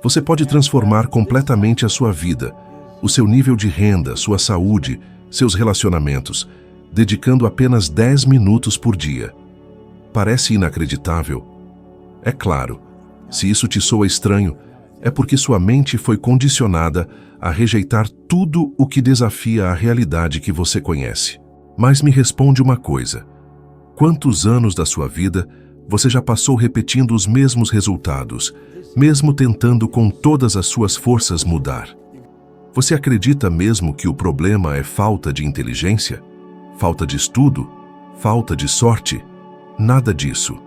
Você pode transformar completamente a sua vida, o seu nível de renda, sua saúde, seus relacionamentos, dedicando apenas 10 minutos por dia. Parece inacreditável? É claro, se isso te soa estranho, é porque sua mente foi condicionada a rejeitar tudo o que desafia a realidade que você conhece. Mas me responde uma coisa: quantos anos da sua vida você já passou repetindo os mesmos resultados, mesmo tentando com todas as suas forças mudar? Você acredita mesmo que o problema é falta de inteligência? Falta de estudo? Falta de sorte? Nada disso.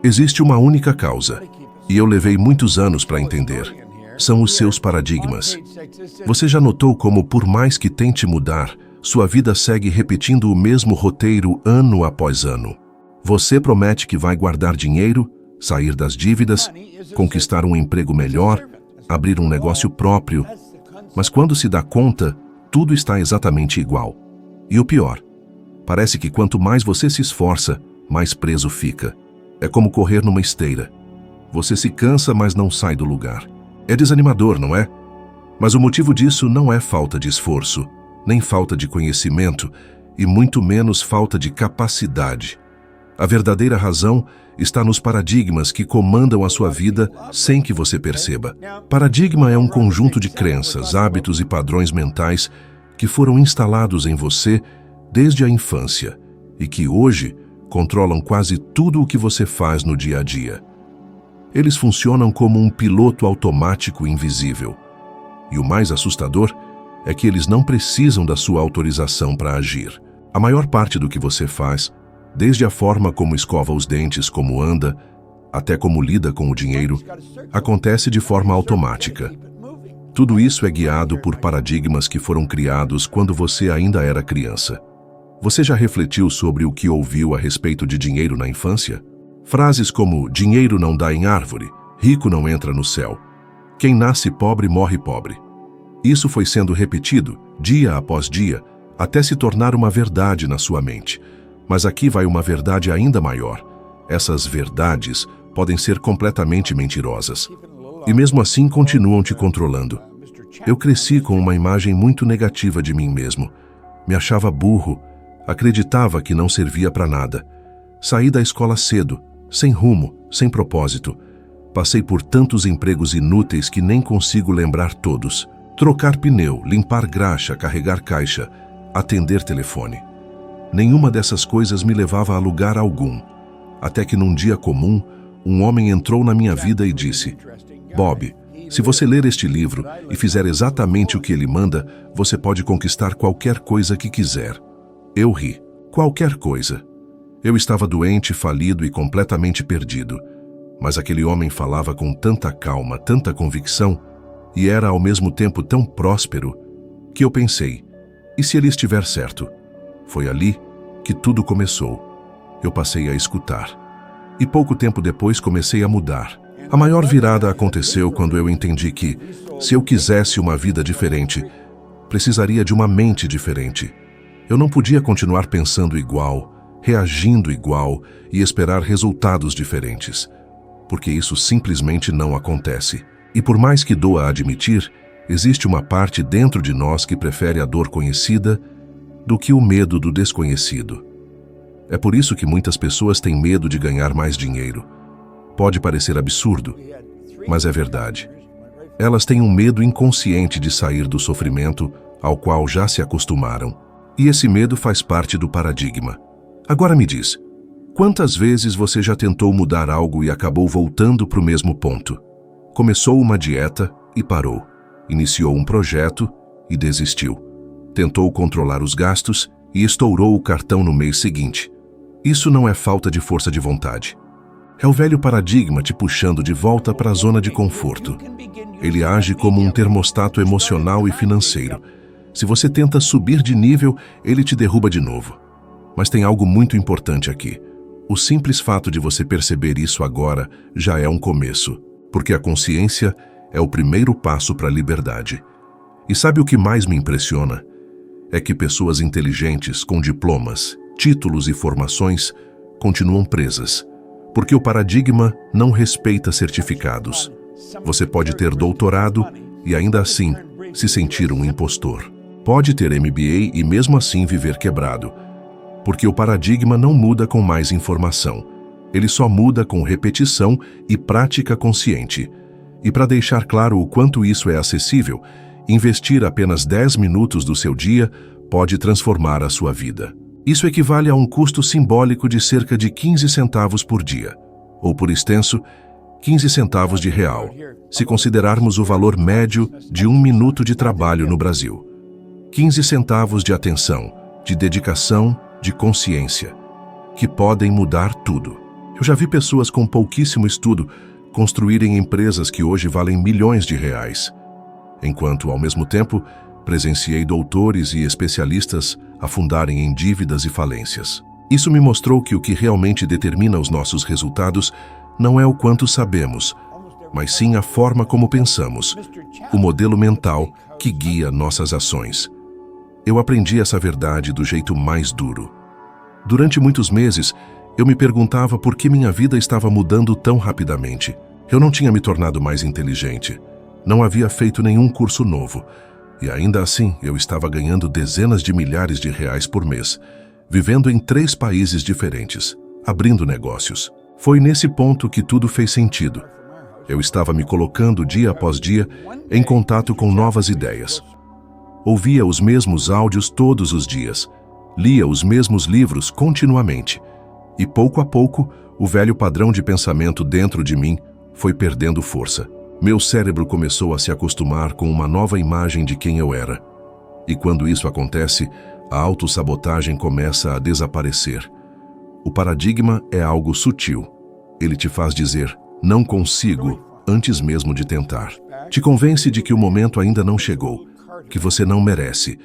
Existe uma única causa, e eu levei muitos anos para entender. São os seus paradigmas. Você já notou como, por mais que tente mudar, sua vida segue repetindo o mesmo roteiro ano após ano? Você promete que vai guardar dinheiro, sair das dívidas, conquistar um emprego melhor, abrir um negócio próprio. Mas quando se dá conta, tudo está exatamente igual. E o pior, parece que quanto mais você se esforça, mais preso fica. É como correr numa esteira. Você se cansa, mas não sai do lugar. É desanimador, não é? Mas o motivo disso não é falta de esforço, nem falta de conhecimento, e muito menos falta de capacidade. A verdadeira razão está nos paradigmas que comandam a sua vida sem que você perceba. Paradigma é um conjunto de crenças, hábitos e padrões mentais que foram instalados em você desde a infância e que hoje controlam quase tudo o que você faz no dia a dia. Eles funcionam como um piloto automático invisível. E o mais assustador é que eles não precisam da sua autorização para agir. A maior parte do que você faz, desde a forma como escova os dentes, como anda, até como lida com o dinheiro, acontece de forma automática. Tudo isso é guiado por paradigmas que foram criados quando você ainda era criança. Você já refletiu sobre o que ouviu a respeito de dinheiro na infância? Frases como dinheiro não dá em árvore, rico não entra no céu, quem nasce pobre morre pobre. Isso foi sendo repetido, dia após dia, até se tornar uma verdade na sua mente. Mas aqui vai uma verdade ainda maior. Essas verdades podem ser completamente mentirosas. E mesmo assim continuam te controlando. Eu cresci com uma imagem muito negativa de mim mesmo. Me achava burro, acreditava que não servia para nada. Saí da escola cedo, sem rumo, sem propósito. Passei por tantos empregos inúteis que nem consigo lembrar todos. Trocar pneu, limpar graxa, carregar caixa, atender telefone. Nenhuma dessas coisas me levava a lugar algum. Até que num dia comum, um homem entrou na minha vida e disse: Bob, se você ler este livro e fizer exatamente o que ele manda, você pode conquistar qualquer coisa que quiser. Eu ri. Qualquer coisa. Eu estava doente, falido e completamente perdido. Mas aquele homem falava com tanta calma, tanta convicção, e era ao mesmo tempo tão próspero, que eu pensei, e se ele estiver certo? Foi ali que tudo começou. Eu passei a escutar. E pouco tempo depois comecei a mudar. A maior virada aconteceu quando eu entendi que, se eu quisesse uma vida diferente, precisaria de uma mente diferente. Eu não podia continuar pensando igual, reagindo igual e esperar resultados diferentes, porque isso simplesmente não acontece. E por mais que doa admitir, existe uma parte dentro de nós que prefere a dor conhecida do que o medo do desconhecido. É por isso que muitas pessoas têm medo de ganhar mais dinheiro. Pode parecer absurdo, mas é verdade. Elas têm um medo inconsciente de sair do sofrimento ao qual já se acostumaram. E esse medo faz parte do paradigma. Agora me diz, quantas vezes você já tentou mudar algo e acabou voltando para o mesmo ponto? Começou uma dieta e parou. Iniciou um projeto e desistiu. Tentou controlar os gastos e estourou o cartão no mês seguinte. Isso não é falta de força de vontade. É o velho paradigma te puxando de volta para a zona de conforto. Ele age como um termostato emocional e financeiro. Se você tenta subir de nível, ele te derruba de novo. Mas tem algo muito importante aqui. O simples fato de você perceber isso agora já é um começo, porque a consciência é o primeiro passo para a liberdade. E sabe o que mais me impressiona? É que pessoas inteligentes, com diplomas, títulos e formações, continuam presas, porque o paradigma não respeita certificados, Você pode ter doutorado e ainda assim se sentir um impostor. Pode ter MBA e mesmo assim viver quebrado, porque o paradigma não muda com mais informação. Ele só muda com repetição e prática consciente. E para deixar claro o quanto isso é acessível, investir apenas 10 minutos do seu dia pode transformar a sua vida. Isso equivale a um custo simbólico de cerca de 15 centavos por dia, ou por extenso, 15 centavos de real, se considerarmos o valor médio de 1 minuto de trabalho no Brasil. 15 centavos de atenção, de dedicação, de consciência, que podem mudar tudo. Eu já vi pessoas com pouquíssimo estudo construírem empresas que hoje valem milhões de reais, enquanto, ao mesmo tempo, presenciei doutores e especialistas afundarem em dívidas e falências. Isso me mostrou que o que realmente determina os nossos resultados não é o quanto sabemos, mas sim a forma como pensamos, o modelo mental que guia nossas ações. Eu aprendi essa verdade do jeito mais duro. Durante muitos meses, eu me perguntava por que minha vida estava mudando tão rapidamente. Eu não tinha me tornado mais inteligente, não havia feito nenhum curso novo, e ainda assim eu estava ganhando dezenas de milhares de reais por mês, vivendo em 3 países diferentes, abrindo negócios. Foi nesse ponto que tudo fez sentido. Eu estava me colocando dia após dia em contato com novas ideias. Ouvia os mesmos áudios todos os dias, lia os mesmos livros continuamente, e pouco a pouco o velho padrão de pensamento dentro de mim foi perdendo força. Meu cérebro começou a se acostumar com uma nova imagem de quem eu era. E quando isso acontece, a autossabotagem começa a desaparecer. O paradigma é algo sutil. Ele te faz dizer, não consigo, antes mesmo de tentar. Te convence de que o momento ainda não chegou, que você não merece,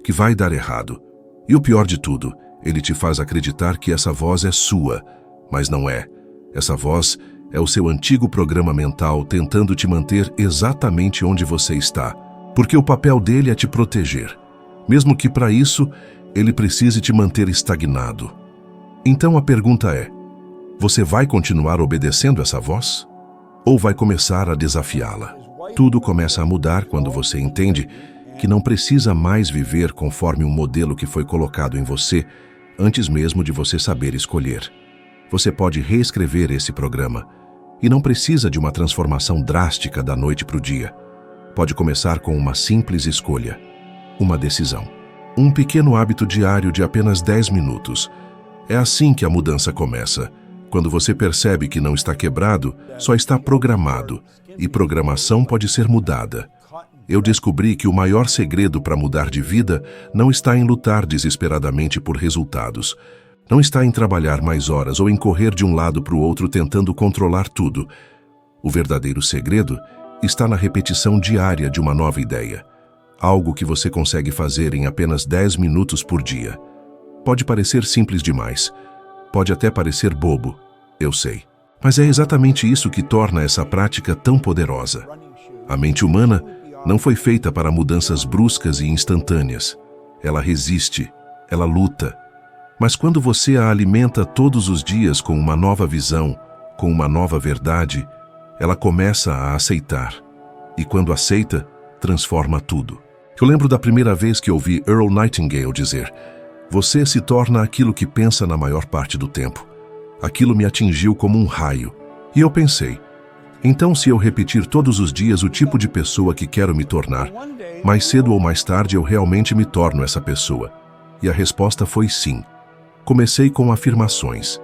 que vai dar errado. E o pior de tudo, ele te faz acreditar que essa voz é sua, mas não é. Essa voz é o seu antigo programa mental tentando te manter exatamente onde você está, porque o papel dele é te proteger, mesmo que para isso ele precise te manter estagnado. Então a pergunta é, você vai continuar obedecendo essa voz? Ou vai começar a desafiá-la? Tudo começa a mudar quando você entende que não precisa mais viver conforme um modelo que foi colocado em você antes mesmo de você saber escolher. Você pode reescrever esse programa e não precisa de uma transformação drástica da noite para o dia. Pode começar com uma simples escolha, uma decisão. Um pequeno hábito diário de apenas 10 minutos. É assim que a mudança começa. Quando você percebe que não está quebrado, só está programado, e programação pode ser mudada. Eu descobri que o maior segredo para mudar de vida não está em lutar desesperadamente por resultados. Não está em trabalhar mais horas ou em correr de um lado para o outro tentando controlar tudo. O verdadeiro segredo está na repetição diária de uma nova ideia. Algo que você consegue fazer em apenas 10 minutos por dia. Pode parecer simples demais. Pode até parecer bobo, eu sei. Mas é exatamente isso que torna essa prática tão poderosa. A mente humana não foi feita para mudanças bruscas e instantâneas. Ela resiste, ela luta. Mas quando você a alimenta todos os dias com uma nova visão, com uma nova verdade, ela começa a aceitar. E quando aceita, transforma tudo. Eu lembro da primeira vez que ouvi Earl Nightingale dizer, você se torna aquilo que pensa na maior parte do tempo. Aquilo me atingiu como um raio. E eu pensei, então se eu repetir todos os dias o tipo de pessoa que quero me tornar, mais cedo ou mais tarde eu realmente me torno essa pessoa. E a resposta foi sim. Comecei com afirmações.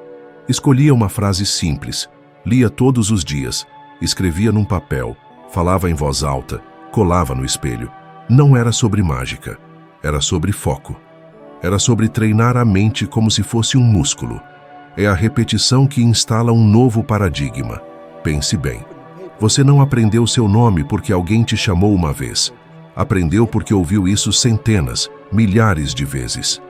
Escolhia uma frase simples, lia todos os dias, escrevia num papel, falava em voz alta, colava no espelho. Não era sobre mágica, era sobre foco. Era sobre treinar a mente como se fosse um músculo. É a repetição que instala um novo paradigma. Pense bem. Você não aprendeu seu nome porque alguém te chamou uma vez. Aprendeu porque ouviu isso centenas, milhares de vezes.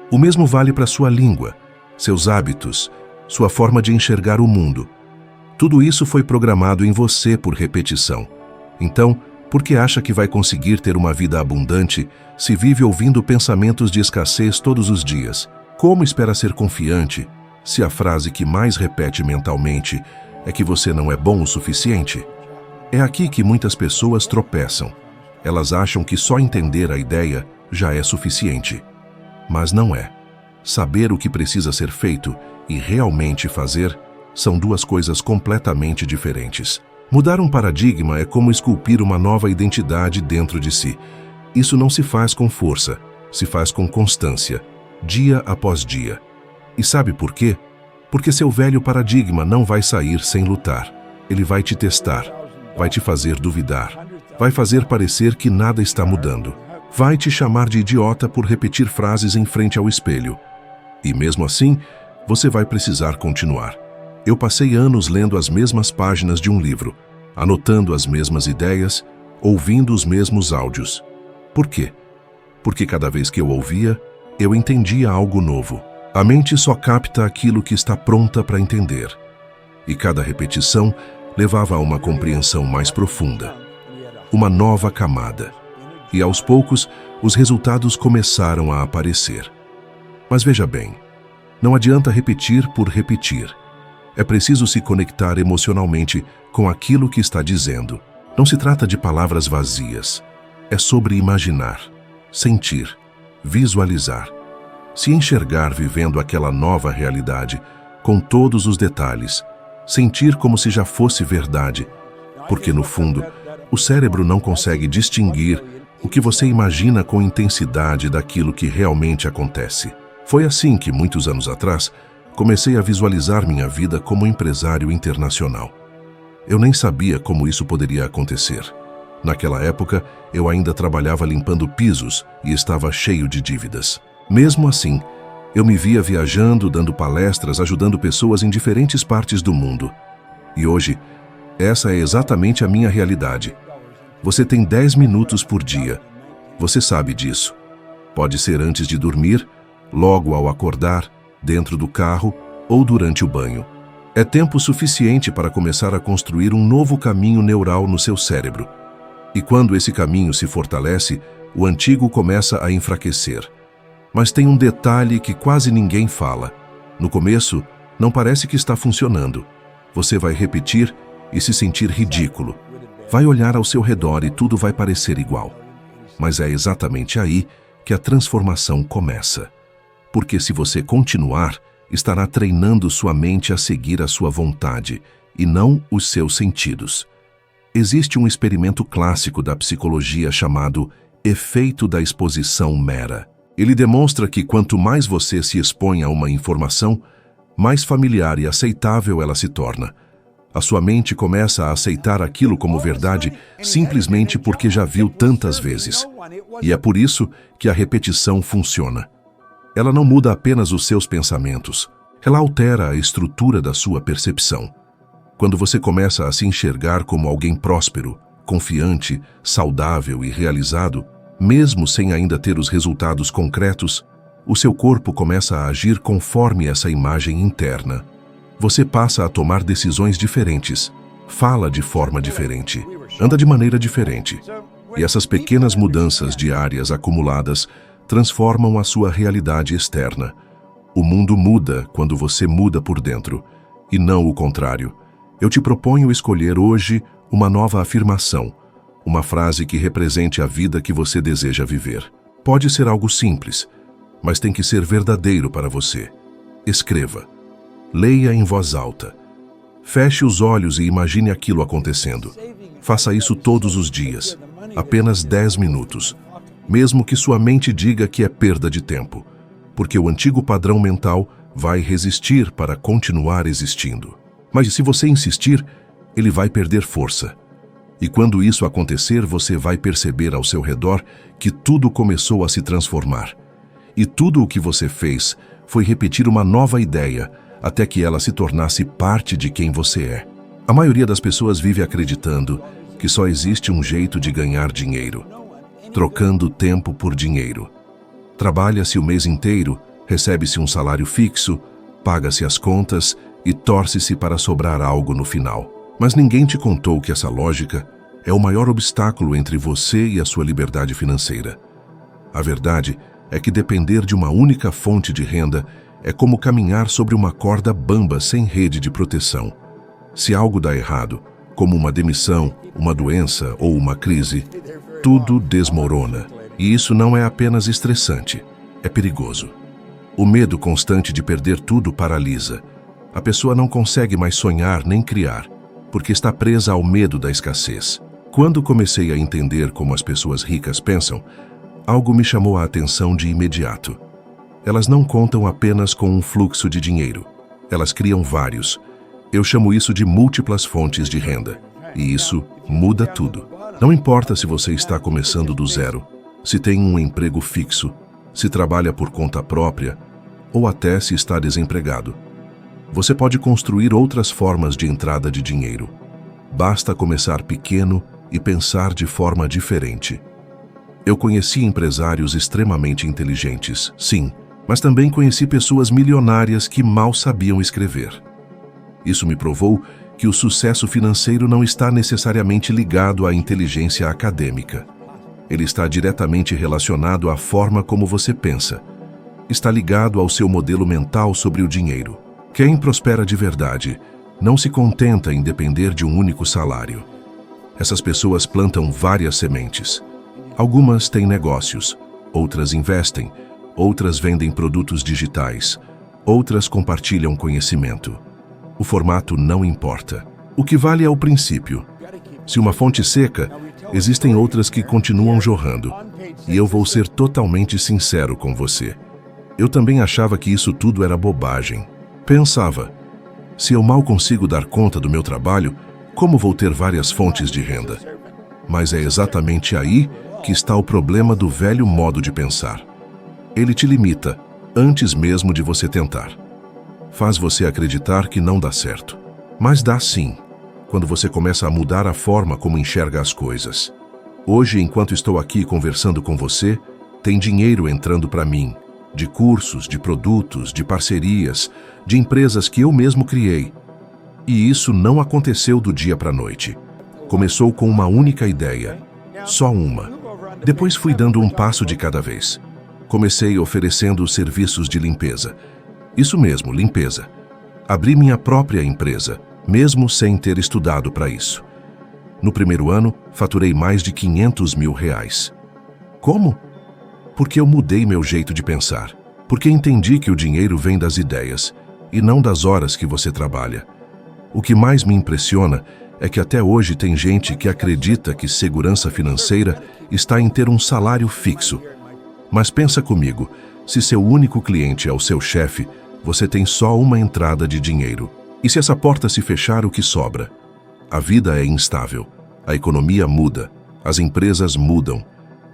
O mesmo vale para sua língua, seus hábitos, sua forma de enxergar o mundo. Tudo isso foi programado em você por repetição. Então, por que acha que vai conseguir ter uma vida abundante se vive ouvindo pensamentos de escassez todos os dias? Como espera ser confiante se a frase que mais repete mentalmente é que você não é bom o suficiente? É aqui que muitas pessoas tropeçam. Elas acham que só entender a ideia já é suficiente. Mas não é. Saber o que precisa ser feito e realmente fazer são duas coisas completamente diferentes. Mudar um paradigma é como esculpir uma nova identidade dentro de si. Isso não se faz com força, se faz com constância, dia após dia. E sabe por quê? Porque seu velho paradigma não vai sair sem lutar. Ele vai te testar, vai te fazer duvidar, vai fazer parecer que nada está mudando. Vai te chamar de idiota por repetir frases em frente ao espelho. E mesmo assim, você vai precisar continuar. Eu passei anos lendo as mesmas páginas de um livro, anotando as mesmas ideias, ouvindo os mesmos áudios. Por quê? Porque cada vez que eu ouvia, eu entendia algo novo. A mente só capta aquilo que está pronta para entender. E cada repetição levava a uma compreensão mais profunda, uma nova camada. E aos poucos, os resultados começaram a aparecer. Mas veja bem, não adianta repetir por repetir. É preciso se conectar emocionalmente com aquilo que está dizendo. Não se trata de palavras vazias. É sobre imaginar, sentir, visualizar. Se enxergar vivendo aquela nova realidade, com todos os detalhes, sentir como se já fosse verdade, porque no fundo, o cérebro não consegue distinguir o que você imagina com intensidade daquilo que realmente acontece. Foi assim que, muitos anos atrás, comecei a visualizar minha vida como empresário internacional. Eu nem sabia como isso poderia acontecer. Naquela época, eu ainda trabalhava limpando pisos e estava cheio de dívidas. Mesmo assim, eu me via viajando, dando palestras, ajudando pessoas em diferentes partes do mundo. E hoje, essa é exatamente a minha realidade. Você tem 10 minutos por dia. Você sabe disso. Pode ser antes de dormir, logo ao acordar, dentro do carro ou durante o banho. É tempo suficiente para começar a construir um novo caminho neural no seu cérebro. E quando esse caminho se fortalece, o antigo começa a enfraquecer. Mas tem um detalhe que quase ninguém fala. No começo, não parece que está funcionando. Você vai repetir e se sentir ridículo. Vai olhar ao seu redor e tudo vai parecer igual. Mas é exatamente aí que a transformação começa. Porque se você continuar, estará treinando sua mente a seguir a sua vontade e não os seus sentidos. Existe um experimento clássico da psicologia chamado efeito da exposição mera. Ele demonstra que quanto mais você se expõe a uma informação, mais familiar e aceitável ela se torna. A sua mente começa a aceitar aquilo como verdade simplesmente porque já viu tantas vezes. E é por isso que a repetição funciona. Ela não muda apenas os seus pensamentos, ela altera a estrutura da sua percepção. Quando você começa a se enxergar como alguém próspero, confiante, saudável e realizado, mesmo sem ainda ter os resultados concretos, o seu corpo começa a agir conforme essa imagem interna. Você passa a tomar decisões diferentes, fala de forma diferente, anda de maneira diferente. E essas pequenas mudanças diárias acumuladas transformam a sua realidade externa. O mundo muda quando você muda por dentro, e não o contrário. Eu te proponho escolher hoje uma nova afirmação, uma frase que represente a vida que você deseja viver. Pode ser algo simples, mas tem que ser verdadeiro para você. Escreva. Leia em voz alta. Feche os olhos e imagine aquilo acontecendo. Faça isso todos os dias, apenas 10 minutos. Mesmo que sua mente diga que é perda de tempo, porque o antigo padrão mental vai resistir para continuar existindo. Mas se você insistir, ele vai perder força. E quando isso acontecer, você vai perceber ao seu redor que tudo começou a se transformar. E tudo o que você fez foi repetir uma nova ideia, até que ela se tornasse parte de quem você é. A maioria das pessoas vive acreditando que só existe um jeito de ganhar dinheiro, trocando tempo por dinheiro. Trabalha-se o mês inteiro, recebe-se um salário fixo, paga-se as contas e torce-se para sobrar algo no final. Mas ninguém te contou que essa lógica é o maior obstáculo entre você e a sua liberdade financeira. A verdade é que depender de uma única fonte de renda é como caminhar sobre uma corda bamba sem rede de proteção. Se algo dá errado, como uma demissão, uma doença ou uma crise, tudo desmorona. E isso não é apenas estressante, é perigoso. O medo constante de perder tudo paralisa. A pessoa não consegue mais sonhar nem criar, porque está presa ao medo da escassez. Quando comecei a entender como as pessoas ricas pensam, algo me chamou a atenção de imediato. Elas não contam apenas com um fluxo de dinheiro. Elas criam vários. Eu chamo isso de múltiplas fontes de renda. E isso muda tudo. Não importa se você está começando do zero, se tem um emprego fixo, se trabalha por conta própria ou até se está desempregado. Você pode construir outras formas de entrada de dinheiro. Basta começar pequeno e pensar de forma diferente. Eu conheci empresários extremamente inteligentes, sim, mas também conheci pessoas milionárias que mal sabiam escrever. Isso me provou que o sucesso financeiro não está necessariamente ligado à inteligência acadêmica. Ele está diretamente relacionado à forma como você pensa. Está ligado ao seu modelo mental sobre o dinheiro. Quem prospera de verdade não se contenta em depender de um único salário. Essas pessoas plantam várias sementes. Algumas têm negócios, outras investem, outras vendem produtos digitais, outras compartilham conhecimento. O formato não importa. O que vale é o princípio. Se uma fonte seca, existem outras que continuam jorrando. E eu vou ser totalmente sincero com você. Eu também achava que isso tudo era bobagem. Pensava, se eu mal consigo dar conta do meu trabalho, como vou ter várias fontes de renda? Mas é exatamente aí que está o problema do velho modo de pensar. Ele te limita, antes mesmo de você tentar. Faz você acreditar que não dá certo. Mas dá sim, quando você começa a mudar a forma como enxerga as coisas. Hoje, enquanto estou aqui conversando com você, tem dinheiro entrando para mim, de cursos, de produtos, de parcerias, de empresas que eu mesmo criei. E isso não aconteceu do dia para a noite. Começou com uma única ideia, só uma. Depois fui dando um passo de cada vez. Comecei oferecendo serviços de limpeza. Isso mesmo, limpeza. Abri minha própria empresa, mesmo sem ter estudado para isso. No primeiro ano, faturei mais de R$500 mil. Como? Porque eu mudei meu jeito de pensar. Porque entendi que o dinheiro vem das ideias e não das horas que você trabalha. O que mais me impressiona é que até hoje tem gente que acredita que segurança financeira está em ter um salário fixo. Mas pensa comigo, se seu único cliente é o seu chefe, você tem só uma entrada de dinheiro. E se essa porta se fechar, o que sobra? A vida é instável, a economia muda, as empresas mudam.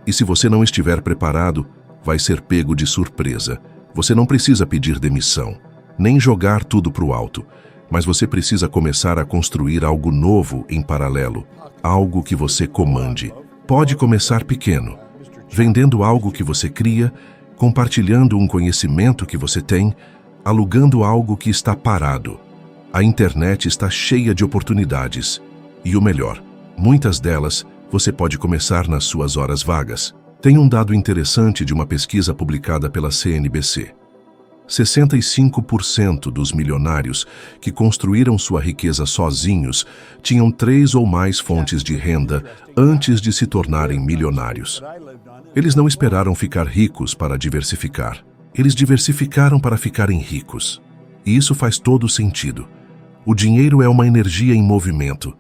E se você não estiver preparado, vai ser pego de surpresa. Você não precisa pedir demissão, nem jogar tudo para o alto, mas você precisa começar a construir algo novo em paralelo, algo que você comande. Pode começar pequeno, vendendo algo que você cria, compartilhando um conhecimento que você tem, alugando algo que está parado. A internet está cheia de oportunidades. E o melhor, muitas delas você pode começar nas suas horas vagas. Tem um dado interessante de uma pesquisa publicada pela CNBC. 65% dos milionários que construíram sua riqueza sozinhos tinham 3 ou mais fontes de renda antes de se tornarem milionários. Eles não esperaram ficar ricos para diversificar. Eles diversificaram para ficarem ricos. E isso faz todo sentido. O dinheiro é uma energia em movimento.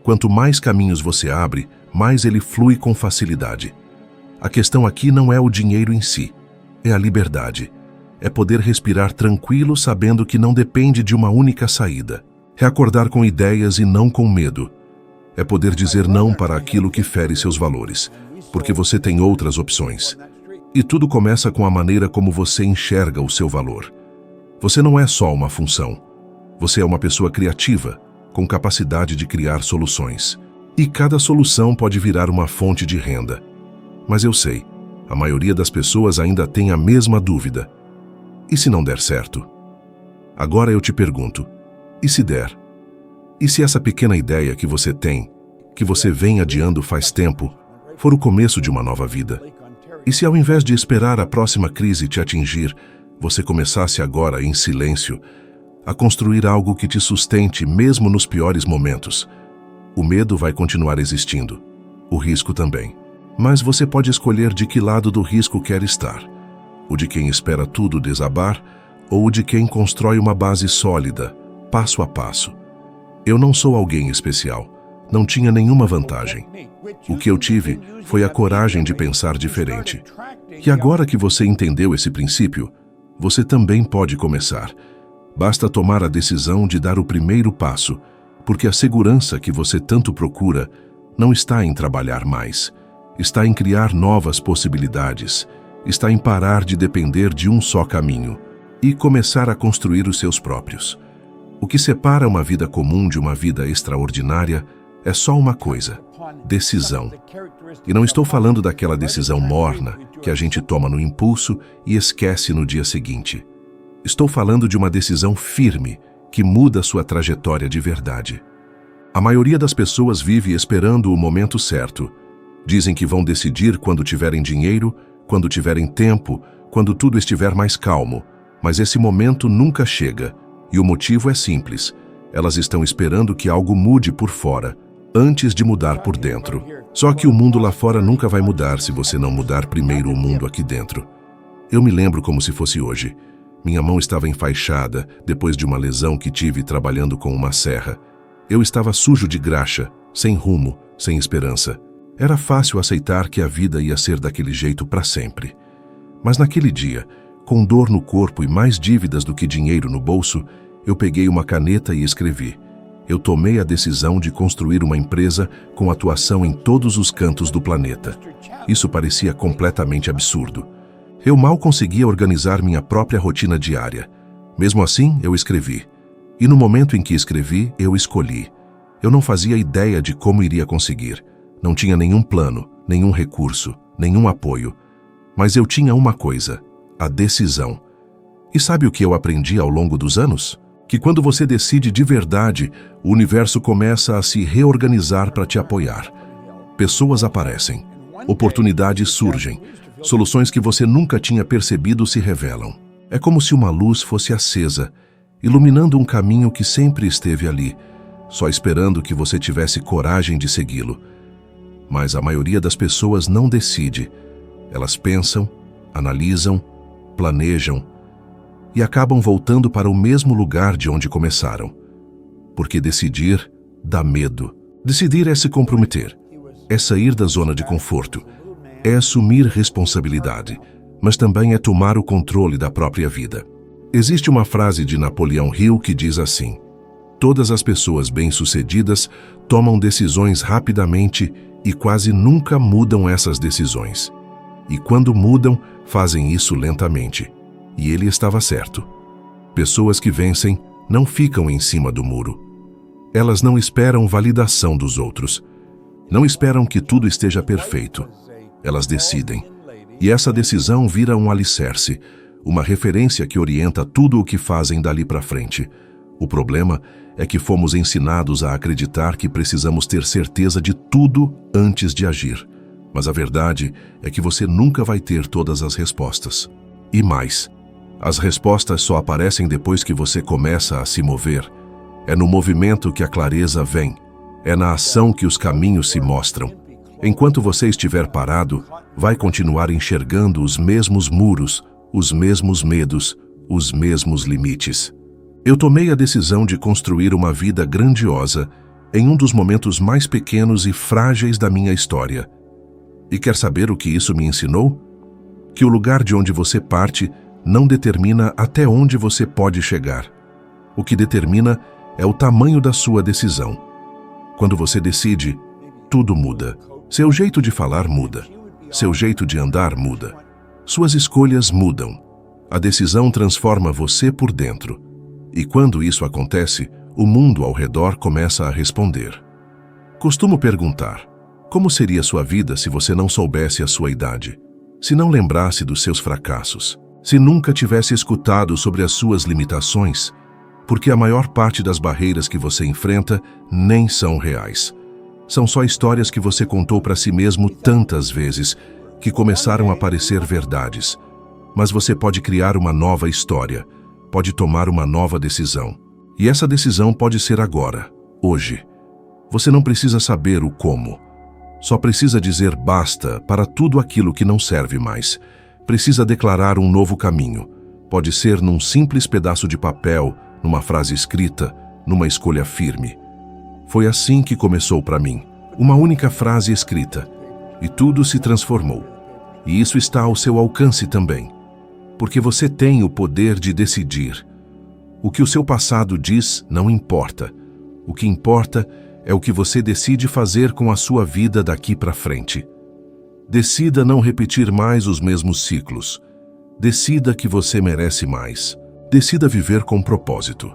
Quanto mais caminhos você abre, mais ele flui com facilidade. A questão aqui não é o dinheiro em si, é a liberdade. É poder respirar tranquilo sabendo que não depende de uma única saída. É acordar com ideias e não com medo. É poder dizer não para aquilo que fere seus valores, porque você tem outras opções. E tudo começa com a maneira como você enxerga o seu valor. Você não é só uma função. Você é uma pessoa criativa, com capacidade de criar soluções. E cada solução pode virar uma fonte de renda. Mas eu sei, a maioria das pessoas ainda tem a mesma dúvida. E se não der certo? Agora eu te pergunto, e se der? E se essa pequena ideia que você tem, que você vem adiando faz tempo, for o começo de uma nova vida? E se ao invés de esperar a próxima crise te atingir, você começasse agora, em silêncio, a construir algo que te sustente mesmo nos piores momentos? O medo vai continuar existindo. O risco também. Mas você pode escolher de que lado do risco quer estar. O de quem espera tudo desabar ou o de quem constrói uma base sólida, passo a passo. Eu não sou alguém especial. Não tinha nenhuma vantagem. O que eu tive foi a coragem de pensar diferente. E agora que você entendeu esse princípio, você também pode começar. Basta tomar a decisão de dar o primeiro passo, porque a segurança que você tanto procura não está em trabalhar mais, está em criar novas possibilidades, está em parar de depender de um só caminho e começar a construir os seus próprios. O que separa uma vida comum de uma vida extraordinária é só uma coisa: decisão. E não estou falando daquela decisão morna que a gente toma no impulso e esquece no dia seguinte. Estou falando de uma decisão firme que muda sua trajetória de verdade. A maioria das pessoas vive esperando o momento certo. Dizem que vão decidir quando tiverem dinheiro, quando tiverem tempo, quando tudo estiver mais calmo. Mas esse momento nunca chega. E o motivo é simples. Elas estão esperando que algo mude por fora, antes de mudar por dentro. Só que o mundo lá fora nunca vai mudar se você não mudar primeiro o mundo aqui dentro. Eu me lembro como se fosse hoje. Minha mão estava enfaixada depois de uma lesão que tive trabalhando com uma serra. Eu estava sujo de graxa, sem rumo, sem esperança. Era fácil aceitar que a vida ia ser daquele jeito para sempre. Mas naquele dia, com dor no corpo e mais dívidas do que dinheiro no bolso, eu peguei uma caneta e escrevi. Eu tomei a decisão de construir uma empresa com atuação em todos os cantos do planeta. Isso parecia completamente absurdo. Eu mal conseguia organizar minha própria rotina diária. Mesmo assim, eu escrevi. E no momento em que escrevi, eu escolhi. Eu não fazia ideia de como iria conseguir. Não tinha nenhum plano, nenhum recurso, nenhum apoio. Mas eu tinha uma coisa: a decisão. E sabe o que eu aprendi ao longo dos anos? Que quando você decide de verdade, o universo começa a se reorganizar para te apoiar. Pessoas aparecem, oportunidades surgem, soluções que você nunca tinha percebido se revelam. É como se uma luz fosse acesa, iluminando um caminho que sempre esteve ali, só esperando que você tivesse coragem de segui-lo. Mas a maioria das pessoas não decide. Elas pensam, analisam, planejam e acabam voltando para o mesmo lugar de onde começaram. Porque decidir dá medo. Decidir é se comprometer, é sair da zona de conforto, é assumir responsabilidade, mas também é tomar o controle da própria vida. Existe uma frase de Napoleão Hill que diz assim: todas as pessoas bem-sucedidas tomam decisões rapidamente e quase nunca mudam essas decisões. E quando mudam, fazem isso lentamente. E ele estava certo. Pessoas que vencem não ficam em cima do muro. Elas não esperam validação dos outros. Não esperam que tudo esteja perfeito. Elas decidem. E essa decisão vira um alicerce, uma referência que orienta tudo o que fazem dali para frente. O problema é que fomos ensinados a acreditar que precisamos ter certeza de tudo antes de agir. Mas a verdade é que você nunca vai ter todas as respostas. E mais, as respostas só aparecem depois que você começa a se mover. É no movimento que a clareza vem. É na ação que os caminhos se mostram. Enquanto você estiver parado, vai continuar enxergando os mesmos muros, os mesmos medos, os mesmos limites. Eu tomei a decisão de construir uma vida grandiosa em um dos momentos mais pequenos e frágeis da minha história. E quer saber o que isso me ensinou? Que o lugar de onde você parte não determina até onde você pode chegar. O que determina é o tamanho da sua decisão. Quando você decide, tudo muda. Seu jeito de falar muda. Seu jeito de andar muda. Suas escolhas mudam. A decisão transforma você por dentro. E quando isso acontece, o mundo ao redor começa a responder. Costumo perguntar: como seria sua vida se você não soubesse a sua idade? Se não lembrasse dos seus fracassos? Se nunca tivesse escutado sobre as suas limitações? Porque a maior parte das barreiras que você enfrenta nem são reais. São só histórias que você contou para si mesmo tantas vezes que começaram a parecer verdades. Mas você pode criar uma nova história, pode tomar uma nova decisão. E essa decisão pode ser agora, hoje. Você não precisa saber o como. Só precisa dizer basta para tudo aquilo que não serve mais. Precisa declarar um novo caminho. Pode ser num simples pedaço de papel, numa frase escrita, numa escolha firme. Foi assim que começou para mim. Uma única frase escrita. E tudo se transformou. E isso está ao seu alcance também. Porque você tem o poder de decidir. O que o seu passado diz não importa. O que importa é o que você decide fazer com a sua vida daqui para frente. Decida não repetir mais os mesmos ciclos. Decida que você merece mais. Decida viver com propósito.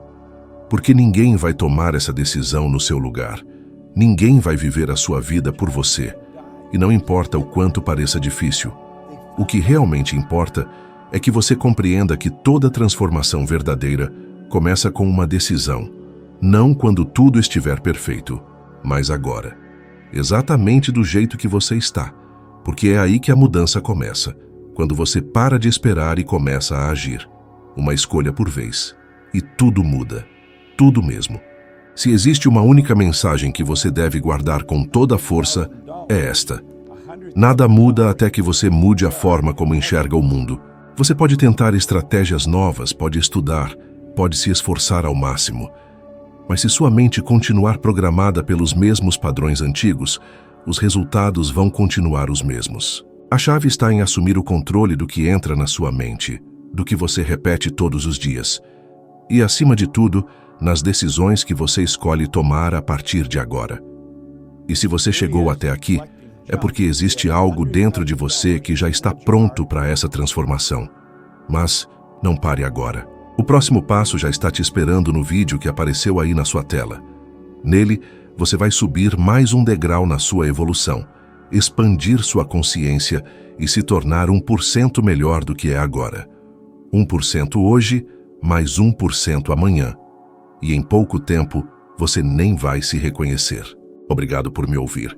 Porque ninguém vai tomar essa decisão no seu lugar. Ninguém vai viver a sua vida por você. E não importa o quanto pareça difícil. O que realmente importa é que você compreenda que toda transformação verdadeira começa com uma decisão. Não quando tudo estiver perfeito, mas agora. Exatamente do jeito que você está. Porque é aí que a mudança começa. Quando você para de esperar e começa a agir. Uma escolha por vez. E tudo muda. Tudo mesmo. Se existe uma única mensagem que você deve guardar com toda a força, é esta. Nada muda até que você mude a forma como enxerga o mundo. Você pode tentar estratégias novas, pode estudar, pode se esforçar ao máximo. Mas se sua mente continuar programada pelos mesmos padrões antigos, os resultados vão continuar os mesmos. A chave está em assumir o controle do que entra na sua mente, do que você repete todos os dias. E, acima de tudo, nas decisões que você escolhe tomar a partir de agora. E se você chegou até aqui, é porque existe algo dentro de você que já está pronto para essa transformação. Mas não pare agora. O próximo passo já está te esperando no vídeo que apareceu aí na sua tela. Nele, você vai subir mais um degrau na sua evolução, expandir sua consciência e se tornar 1% melhor do que é agora. 1% hoje, mais 1% amanhã. E em pouco tempo, você nem vai se reconhecer. Obrigado por me ouvir.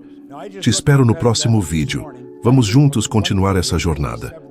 Te espero no próximo vídeo. Vamos juntos continuar essa jornada.